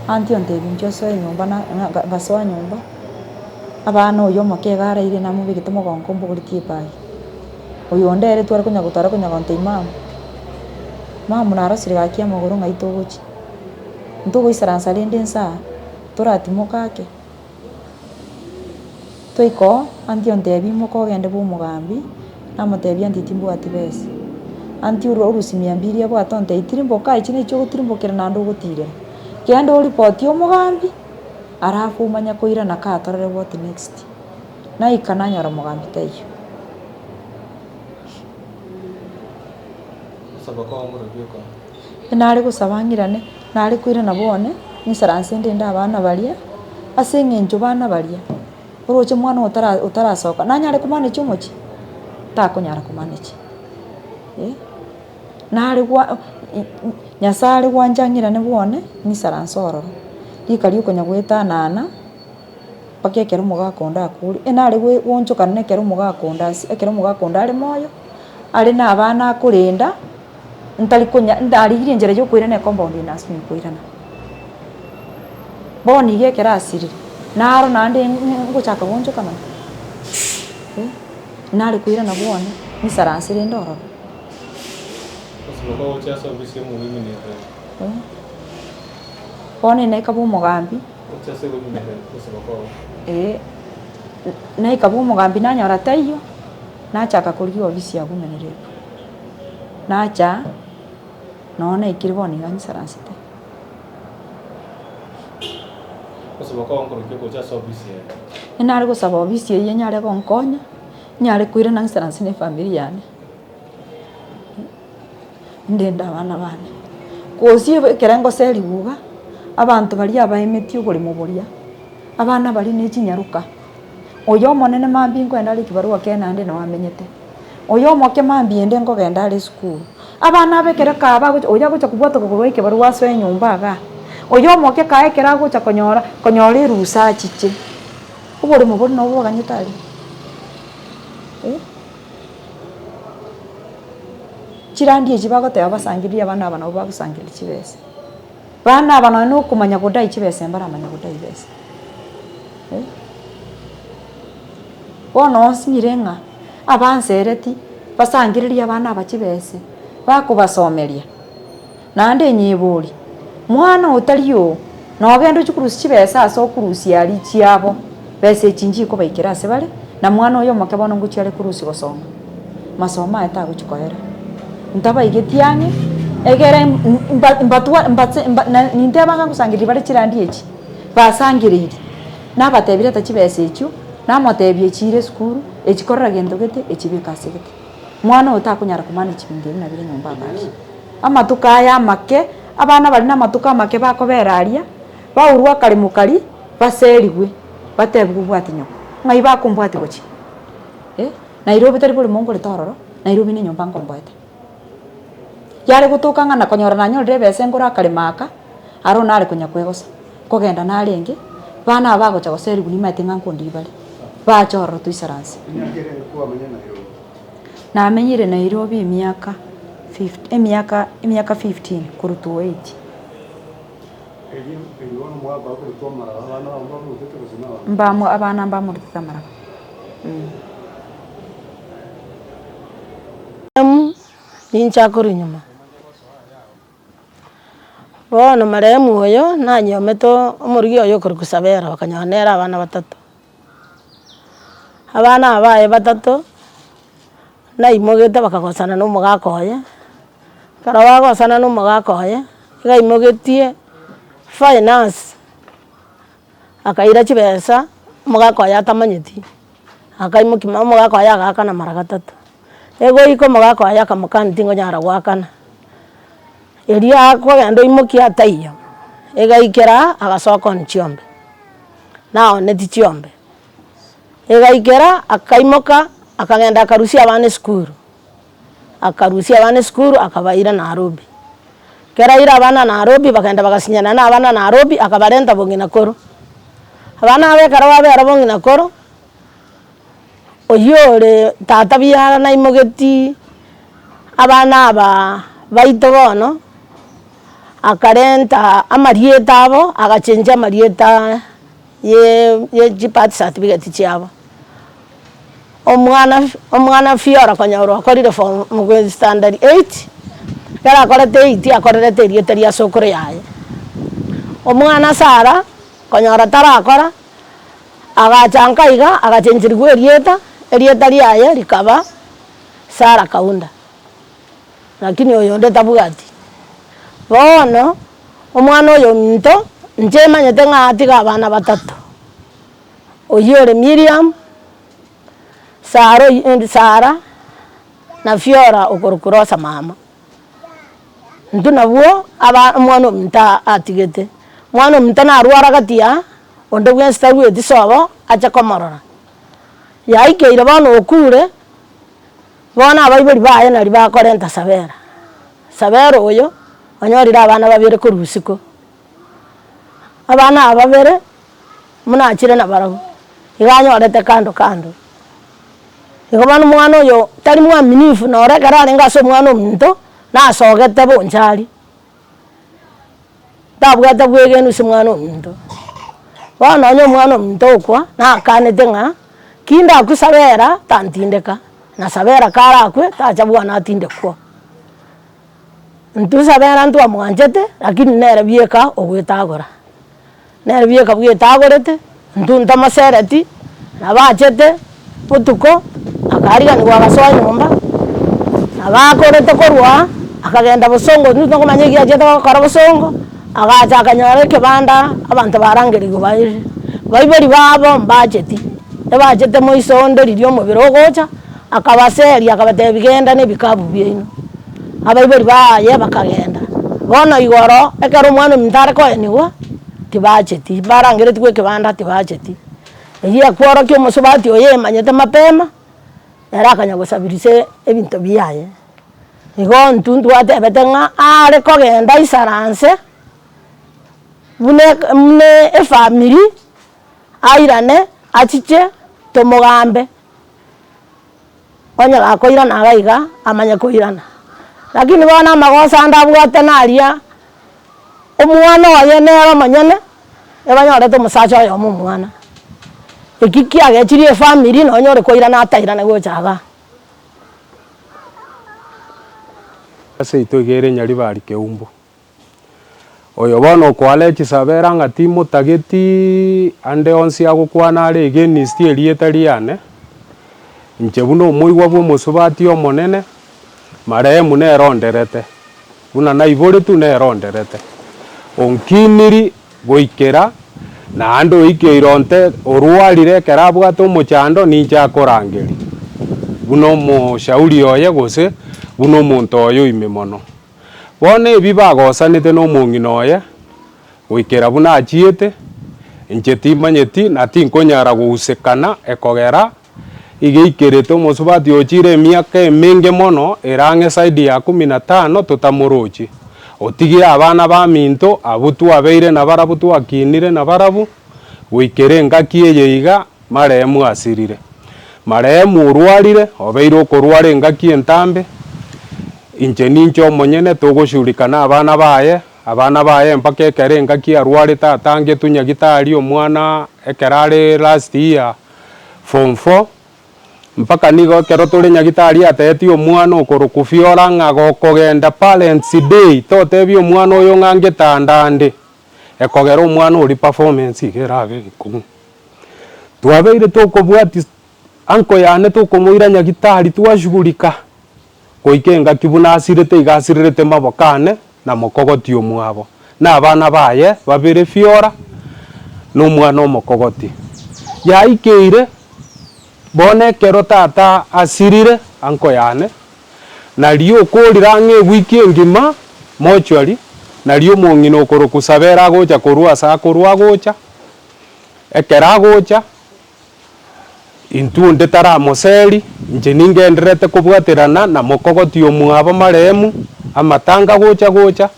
anti onte bincho so nyumba na gasoa nyumba abana oyo makegara ire namu bigite mogongo mbuguri tipai oyo ndere twara kunya gutara kunya gonte mamu naro siriga kia mogoro ngaito gochi ntugo isaransa lendensa torati mokake toiko anti onte bimoko gende bu mugambi namotebi anti timbu atibese anti urusimia mbiri abo atonte itirimbo kai chine cyo tirimbo kera nando gutire kendo report yo mugambi arafu manya koira na ka torere what next na ikana nyara mugambi tayo Sabako amuro byuko nari gusabangirane nari koira na bone ni saranse ndenda abana balia asenge njo bana balia uroche mwana utarasoka nanyare kumane chumochi takunyara kumane chi nari gwa nyasari gwanjangira ne bone ni saransororo ikari ukonya gweta nana pakekero mugakonda akuri enari gwe wonchoka ne kero mugakonda ekero mugakonda ari moyo ari na abana akurinda ntali kunya ndari gire njere yo kwira ne compound ina asmi kwirana boni ge kerasiri naro nande ngochaka wonchoka na nari kwira na bone ni saransiri ndoro Bono naika b'omogambi naika b'omogambi nanyora taiyo nachaka korigia obisi ya women rep nacha nona ikiri boni kanisa rasite nari gusaba obisi ye nyare gonkonya nyare kwire na insurance ne family yane ndenda abana bane kosie kerengo seri buga abantu bari abaemeti ogore muboria abana bari ne kinyaruka oyo monene mambi nkwenda ari kibarua kenande no amenyete oyo moke mambi ende ngogenda ari school abana bekere kaba oya gocha kubwata kugoro ikibarua so enyumba ga oyo moke kaekera gocha konyora rusa chiche ubore mubori no bwo ganyitari chirandi ejibagote abasangiriya abana nabo bagusangirira chibese bana abana no kumanya godai chibese mbara manya godai bese bono simirenga abansereti basangiriria abana abachibese bakubasomeria nande nyiburi mwana utariyo no gendo chukurusi chibese aso kurusi ali chiabo bese chinji ko baikira se bare na mwana oyo moke bono nguchiare kurusi gosoma masoma eta guchikoera ntaba igetiange egere mbatwa ninde banga kusangirira bare chirandi echi basangirira nabatebire tachibese echu namotebie chire skuru echikorra gento gete echibika segete mwana utakunyara kumana chibindiri na bire nyumba bali amatuka aya make abana bali na matuka make bakoberaria baurwa kali mukali baserigwe batebwe bwati nyoko ngai bakumbwati gochi Nairobi tari buri mongo ritororo Nairobi ni nyumba ngombwete yare gutuka ngana konyora na nyore bese ngora kali maka aro nare kunya kwegosa kogenda na renge bana bagocha goseri guni matinga nkundi bali bachoro tu isaransi na amenyire Nairobi emyaka 15 kurutu 8 mbamo abana mbamo rutamara ninchakuri nyuma bono maremu oyo nanyometo omurigi oyo kuri kusabera bakanyonera abana batatu abana abaye batatu naimogete bakagosana n'umugakoye karabagosana n'umugakoye igaimogetie finance akaira chibesa umugakoye atamanyeti akaimukima umugakoye agakana mara gatatu ego iko mugakoye akamukanti ngonyara gwakana eria akogenda imukia taiyo egaikera agasoko nchiombe nao neti chiombe egaikera akaimoka akagenda akarusia abana skuru akabaira Nairobi kera ira abana Nairobi bakenda bagasinyana na abana Nairobi akabarenta bongina koro abana abekara babera bongina koro oyore tata biara na imogeti abana aba baito bono akarenta amarieta abo agachenja amarieta ye jipati certificate chiabo omwana Fiora konyoro akorire form mu standard 8 kera akorete 8 akorete rieta ria sokore yaye omwana Sara konyoro tarakora agachanka agachenjirwe rieta riaye rikaba Sara Kaunda lakini oyo ndeta bugati bono omwana oyo minto njemanyete ng'atiga abana batatu oyore Miriam Sara na Fiora okurukurosa mama ntuna bwo omwana ominta atigete mwana ominta narwara gatia onde bwensta bweti sobo acha komorora yaikeire bono okure bona abaibori baye nari bakorenta Sabera oyo onyorira abana babere kurusiko abana ababere munachire na barago iganyorete kando igobana mwana oyo tari mwaminifu noregera arenga so mwana ominto nasogete bonchari tabwate bwegenu si mwana ominto bono onyo mwana ominto okwa nakanete ng'a kinda kusabera tantindeka na Sabera karakwe tacha bwana atindekwo ntusabera ntwa mwanjete lakini nere bieka ogwetagora nere bieka bwetagorete ntunta masereti nabachete butuko akariga ni gwagasoa nyumba abakorete korwa akagenda busongo ntuto komanya giya jete gakora busongo agacha akanyora kibanda abantu barangerigo baiberi babo mbacheti ebachete moisondo ririo mubiro gocha akabaseri akabateba bigenda ne bikabu byino abaiberi baye bakagenda bono igoro ekero mwana mintare ko eniwa tibacheti barangere tikwe kibanda tibacheti egia kworo kyo musubati oye manyete mapema era akanyagosabirise ebinto biyaye igo ntuntu atebete ng'a are kogenda isaranse mune efamily airane achiche tomogambe onya gakoirana agaiga amanya koirana lakini bona magosa ndabwate naria omwana oye nero manyene ebanyorete omusacha oyo omwana ekiki agechiri efamily nonyore koirana atairana gochaga ase itogere nyari bari keumbu oyo bono okwale chisabera ng'ati motageti ande onsi agokwana are against erieta riane inche buno omoigwa bwa omosubati omonene marehemu neronderete buna naibore tu neronderete onkiniri goikera naende oikeire onte orwarire ekero abwate omochando ninche akorangeri buna omoshauri oye gose buna omonto oyo oime mono bono ebi bagosanete na omong'ina oye goikera buna achiete inche timanyeti na tinkonyara gousekana ekogera igeikerete omosubati ochire emiaka emenge mono erang'e saidi ya 15 totamorochi otigire abana baminto abwo twabeire nabarabu twakinire nabarabu goikera engaki eye iga marehemu asirire marehemu orwarire obeire okorwara engaki entambe inche ninche omonyene togoshurikana abana baye mpaka ekero engaki arwarete atangetwe nyagitari omwana ekero are last year form 4 mpaka nigo ekero tore nyagitari ateti omwana okorokufiora ng'a gokogenda parents day totebia omwana oyo ng'angetandande ekogera omwana ori performance igerabe gikumu twabeire tokobwati anko yane tokomoira nyagitari twashugurika goika engaki buna asirete igasirerete mabokane na mokogoti omwabo na abana baye babere fiora no omwana omokogoti yaikeire bone ekero tata asirire anko yane nario okorira ng'e wiki engima mochwari nario omong'ina okorokusabera agocha korwa ase akorwa agocha ekero agocha intu nde taramoseri inche ningenderete kobwaterana na mokogoti omwabo marehemu amatanga gocha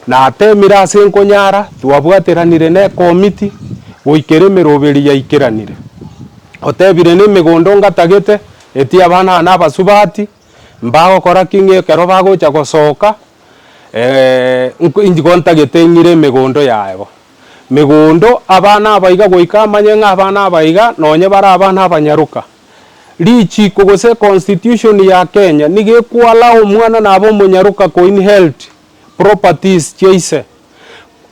natemire ase enkonyara twabwateranire na ekomiti goikera emeroberi yaikeranire otebire na emegondo ngatagete eti abana na abasubati mbagokora king'e ekero bagocha gosoka ingo ntagete ng'ire emegondo yaebo megondo abana abaiga goika amanye ng'a abana abaiga nonye bara abana abanyaruka lichiko gose constitution ya Kenya nigekwala omwana nabo omonyaruka co-inherit properties cheise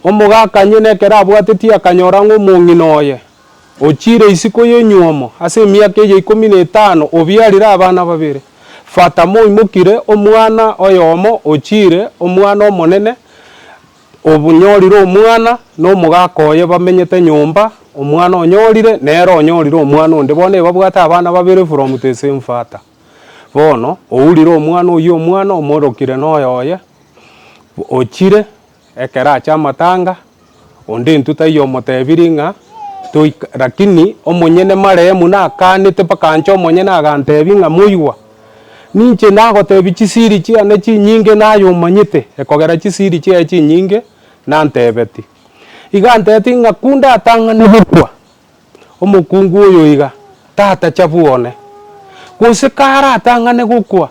omogaka nyene ekero abwateti akanyora ng'a omong'ina oye ochire isiko yenyuomo ase emiaka eye 15 obiarire abana babere fata moimokire omwana oyomo ochire omwana omonene obunyorire omwana na omogaka oye bamenyete nyomba omwana onyorire nero onyorire omwana onde bono babwate abana babere from the same father bono ourire omwana oyo omwana omorokire noyo oye ochire ekero acha amatanga onde ntuta iyo motebiri ng'a lakini omonyene marehemu nakanete mpaka nche omonyene agantebi ng'a moigwa ninche nagotebi chisiri chiane chinyinge nayo omanyete ekogera chisiri chiaye chinyinge nantebeti iga nteti ng'a kunda atang'ane gokwa omokungu oyo iga tata chabuone gose kara atang'ane gokwa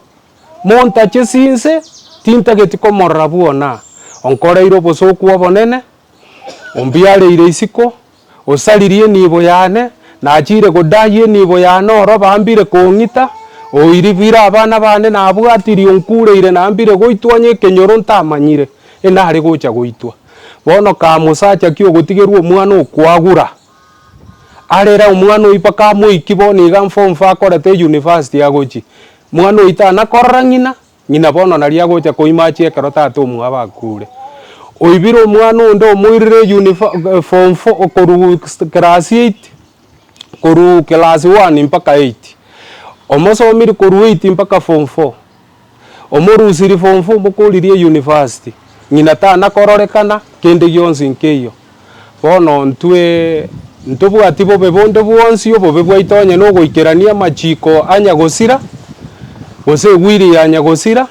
montache sinse tintageti komorora bwona onkoreire obosoku obonene ombiareire isiko osaririe nibo yane nachire godai enibo yane oro bambire kong'ita oiribira abana bane nabwatiri onkureire nambire goitwanye kenyoro ntamanyire enare gocha goitwa bono kamusacha kio gotigerwa omwana okwagura arera omwana oipaka moiki bono iga form 4 akorete university agochi mwana oitana korora ng'ina bono nari agocha koimachi ekero tata omwaba akure oibire omwana onde omoirire form 4 koru class 8 koru class 1 mpaka 8 omosomiri koru 8 mpaka form 4 omorusiri form 4 mokoririe university ng'ina tana kororekana kende gionsi nkeyo bono ntobwati bobe bonde bwonsi obobe bwaitonye no goikerania machiko anya gosira gose gwiri anya gosira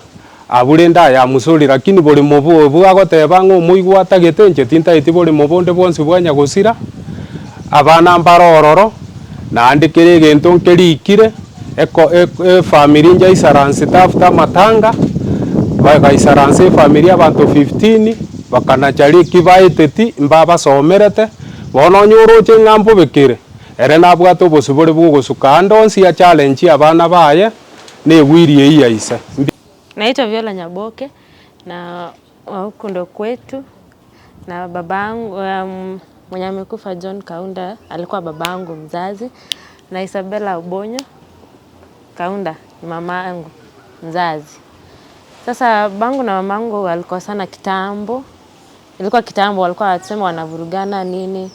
abure nda ya musori lakini bori mobo bwagoteba ngo muigwata getenche tinta iti bori mobonde bwonsi bwanya gosira abana mbarororo na andikire gento nkerikire family nja isaransi tafuta matanga baka isaransi family abantu 15 bakanachari kibaiteti mbaba somerete bono nyoroche ngambo bekire ere nabwato bosubore bwogosuka ndonsi ya challenge abana baye ne wirie iya isa. Naitwa Viola Nyaboke na huko ndo kwetu na babangu mwenye amekufa John Kaunda alikuwa babangu mzazi na Isabella Ubonyo Kaunda ni mama yangu mzazi. Sasa babangu na mamangu walikosana kitambo. Ilikuwa kitambo walikuwa wasema wanavurugana nini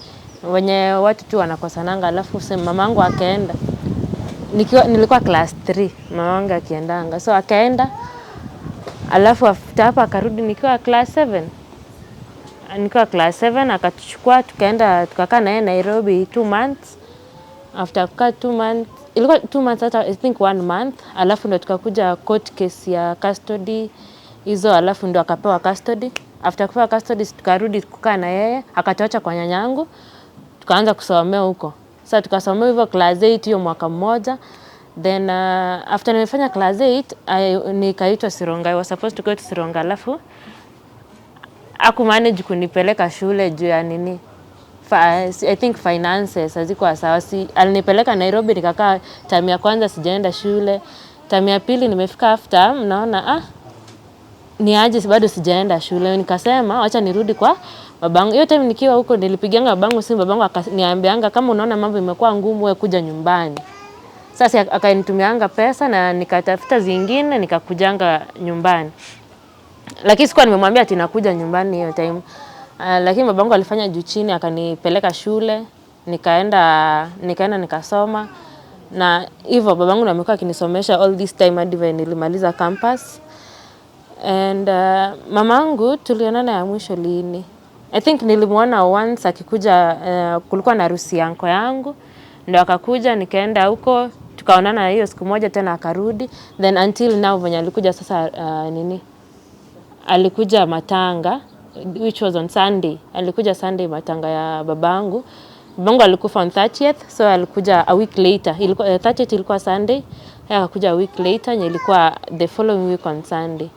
wenye watu tu wanakosananga alafu sema mamangu akaenda. Nilikuwa class 3 mamangu akiendanga. So akaenda alafu after hapa akarudi nikiwa class 7. Nikiwa class 7 akatuchukua tukaenda tukakaa naye Nairobi 2 months. After kukaa 2 months ilikuwa 2 months hata I think 1 month alafu ndo tukakuja court case ya custody hizo alafu ndo akapewa custody. After kupewa custody tukarudi kukaa na yeye akatuacha kwa nyanyangu tukaanza kusomea huko. Sasa tukasomea hivyo class 8 hiyo mwaka mmoja. Then after nimefanya class 8 nikaitwa Sironga. I was supposed to go to Sironga alafu akumanage kunipeleka shule juu ya nini I think finances hazikuwa sawa. Alinipeleka Nairobi nikakaa term ya kwanza sijaenda shule. Term ya pili nimefika after naona ni aje bado sijaenda shule. Nikasema acha nirudi kwa babangu. Hiyo time nikiwa huko nilipigianga babangu simu, babangu akaniambianga kama unaona mambo imekuwa ngumu wewe kuja nyumbani. Sasa akanitumianga pesa na nikatafuta zingine nikakujanga nyumbani. Lakini sikuwa nimemwambia ati nakuja nyumbani hiyo time. Lakini babangu alifanya juu chini akanipeleka shule, nikaenda nikasoma na hivyo babangu na amekuwa akinisomesha all this time hadi nilimaliza campus. And mamangu tulionana ya mwisho lini? I think nilimuona once akikuja kulikuwa na harusi ya uncle yangu. Ndio akakuja nikaenda huko tukaonana hiyo siku moja tena akarudi. Then until now when alikuja sasa alikuja matanga which was on Sunday. Alikuja Sunday matanga ya babangu. Babangu alikufa on 30th so alikuja a week later. Ilikuwa 30th ilikuwa Sunday. Yeye akakuja a week later ilikuwa the following week on Sunday.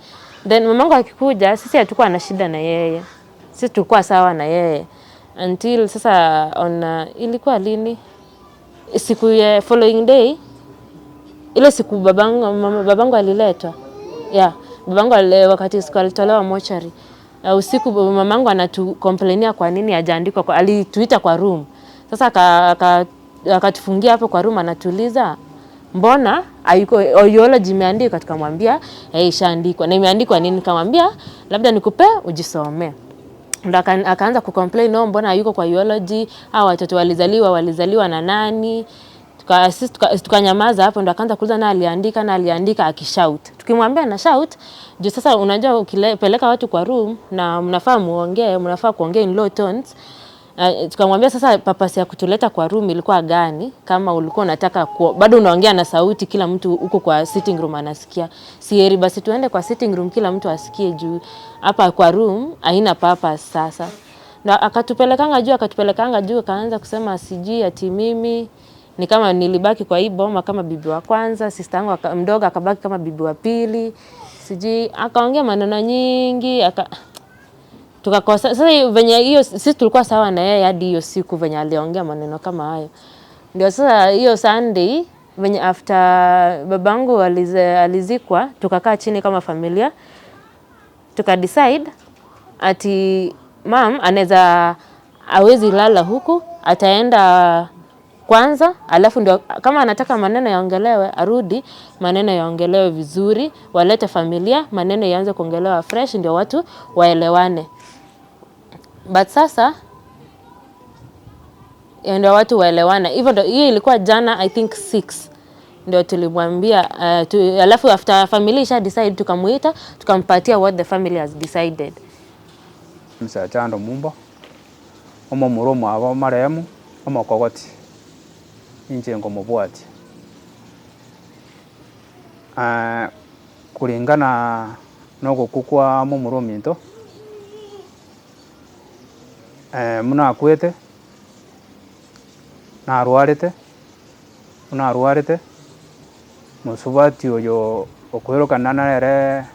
Then mamangu akikuja sisi hatukuwa na shida na yeye. Sisi tulikuwa sawa na yeye. Until sasa ilikuwa lini? Siku ya following day ile siku babangu aliletwa. Yeah, babangu wakati siku alitolewa mochari. Usiku mamangu anatukomplainia kwa nini hajaandikwa alituita kwa room. Sasa akatufungia hapo kwa room anatuliza mbona hayuko biology imeandikwa tukamwambia ishaandikwa na imeandikwa nini nikamwambia labda nikupe ujisomee. Ndo akaanza kucomplain mbona hayuko kwa biology au watoto walizaliwa na nani tukanyamaza hapo. Ndo akaanza kuuliza na aliandika akishout. Tukimwambia na shout juu sasa unajua ukipeleka watu kwa room na mnafaa kuongea in low tones. Tukamwambia sasa purpose ya kutuleta kwa room ilikuwa gani kama ulikuwa unataka bado unaongea na sauti kila mtu huko kwa sitting room anasikia. Sieri basi tuende kwa sitting room kila mtu asikie juu hapa kwa room haina purpose sasa. Na akatupelekanga juu akaanza kusema sijui ati mimi ni kama nilibaki kwa hii boma kama bibi wa kwanza, sister yangu mdogo akabaki kama bibi wa pili. Sijui akaongea maneno nyingi tukakosa. Sasa venye hiyo sisi tulikuwa sawa na yeye hadi hiyo siku venye aliongea maneno kama hayo. Ndio sasa hiyo Sunday venye after babangu alizikwa, tukakaa chini kama familia, tukadecide ati mam hawezi lala huku, ataenda kwanza, alafu ndio kama anataka maneno yaongelewe arudi, maneno yaongelewe vizuri, walete familia, maneno yaanze kuongelewa fresh, ndio watu waelewane. But sasa ndio watu waelewana. Hivyo ndio, hiyo ilikuwa jana I think 6 ndio tulimwambia, alafu after family isha decide tukamuita, tukampatia what the family has decided. Msachando mumbo omo muromo abo maremu omo kogoti inje ngo mubwati kulingana no gukukwa mu murominto muna kwete na arwarete musubati oyo okwerokana nare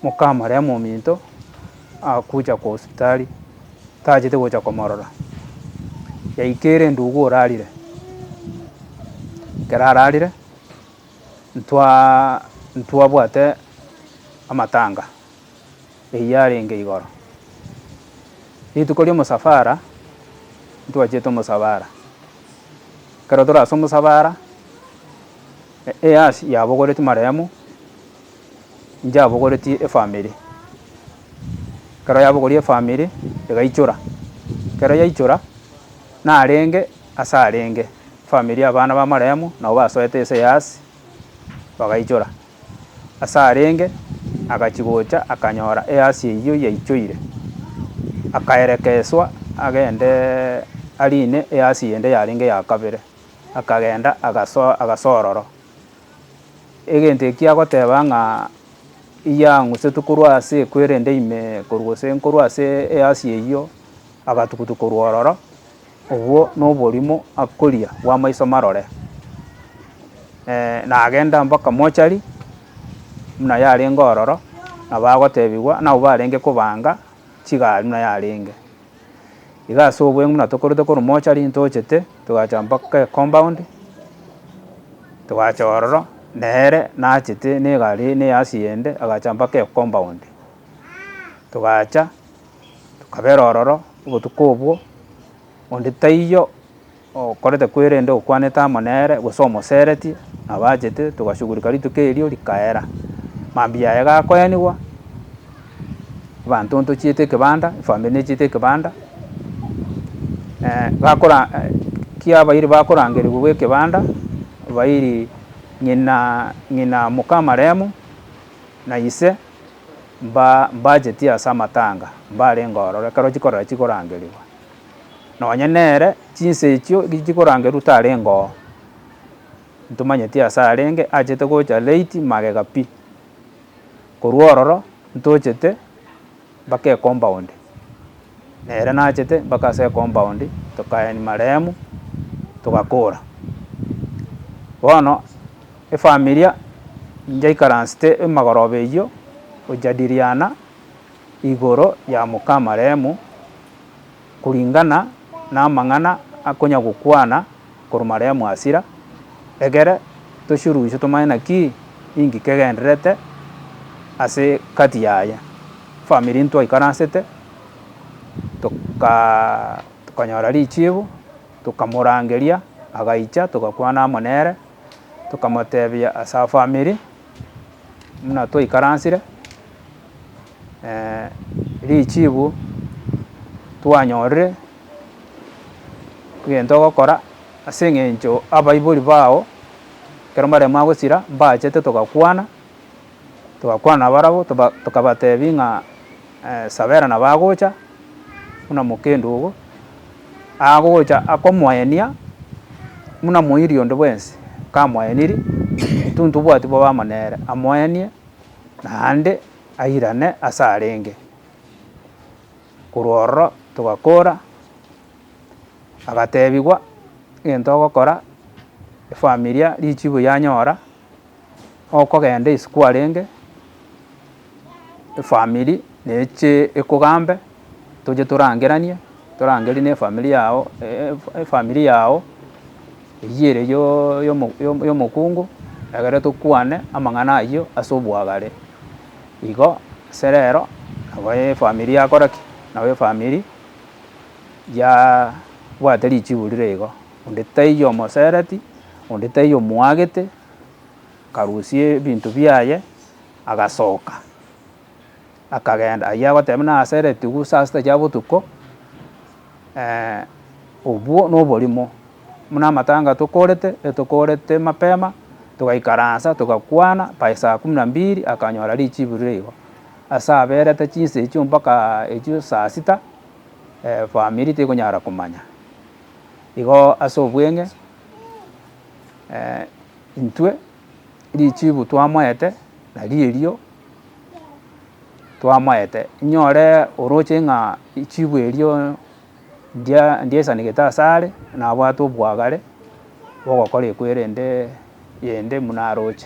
mukama ya muminto akuja kwa hospitali tajete gocha komorora yaikere ndugu orarire kerararire ntwa bwate amatanga eyarenge igoro itukorio musafara ntwacheto musafara kero toraso musafara eyasi yabogoreti maremu njabogoreti efamily kero yabogorie family egaichora kero yaichora na arenge asarenge family abana ba maremu na basoete ese yasi bagaichora asarenge agachigocha akanyora eyasi iyo yaichoire akaerekeswa agende aline eyasi yende yarenge yakabere akagenda agasororo egente kiagoteba ng'a iyang'use tukorwa ase kwerende ime korwose nkorwa ase eyasi eyo agatukutukorwa ororo obwo noborimo akoria bwa maiso marore na agenda mpaka mochari muna yarenge ororo na bagotebigwa nabo barenge kobanga chigari muna yarenge igase obwe muna tokorete koru mochari ntochete tugacha mpaka compound tugacha ororo nere nachete negari ne yasi yende agacha mpaka compound tugacha tukabera ororo obutukobwo onde taiyo okorete kwerende okwaneta amonere gosoma sereti abachete tugashughulika ritukerio rikaera mambia yaga koyanigwa bantu ntochiete kibanda family nechite kibanda bakora kia bairi bakorangerirwa gwe kibanda bairi ngina mukama remu na ise mbajeti ya samatanga mbarenga ororo karo chikorora chikorangerirwa nonya nere chinse ichio gikorangeru tarengo ntumanyeti asarenge achete gocha late magega pi korwororo ntochete bake compound nere nachete baka se compound tukayani maremu tukakora bono efamilia njaikaranste emagorobe iyo ojadiriana igoro ya mukama remu kulingana na amang'ana akonya gukwana koruma remu asira egere toshuruisho tumaena ki ingi kegenderete ase kati yaya family ntwa ikaransete tukanyora richibu tukamurangeria agaicha tukakwana amonere tukamotebia asa family muna twa ikaransire richibu twanyorire kugenda gokora ase eng'encho abaibori bao kero maremu agosira mbachete tukakwana barabo tukabatebi ng'a sabera na bagocha muna mokendo ogo agocha akomwaenia muna moiri onde bwensi kamwaeniri tuntu bwati bo bamonere amwaenie naende airane asarenge korororo tugakora agatebigwa gento ogokora efamilia richibu yanyora okogenda isiko arenge efamili neche ekogambe tuje turangeranie turangeri ne efamili yao eyere yo mokungu egere tukwane amang'ana aywo ase obwagare igo serero nabo efamiri yakora ki nabo efamiri ya bwate richibu rire igo onde taiyo omosereti onde taiyo omwagete karusie ebinto biaye agasoka akagenda ayia agoteba nasereti igu saa sita chia botuko obwo na oborimo muna amatanga tokorete mapema tugaikaransa tugakwana by saa 12 akanyora richibu rire igo ase aberete chinsa echio mpaka echio saa sita famiri tekonyara komanya igo ase obweng'e intwe richibu twamoete nari erio twamoete nyore oroche ng'a ichibu erio ndiaisanigete asare nabwate obwagare bogokora ekwerende yende muna aroche.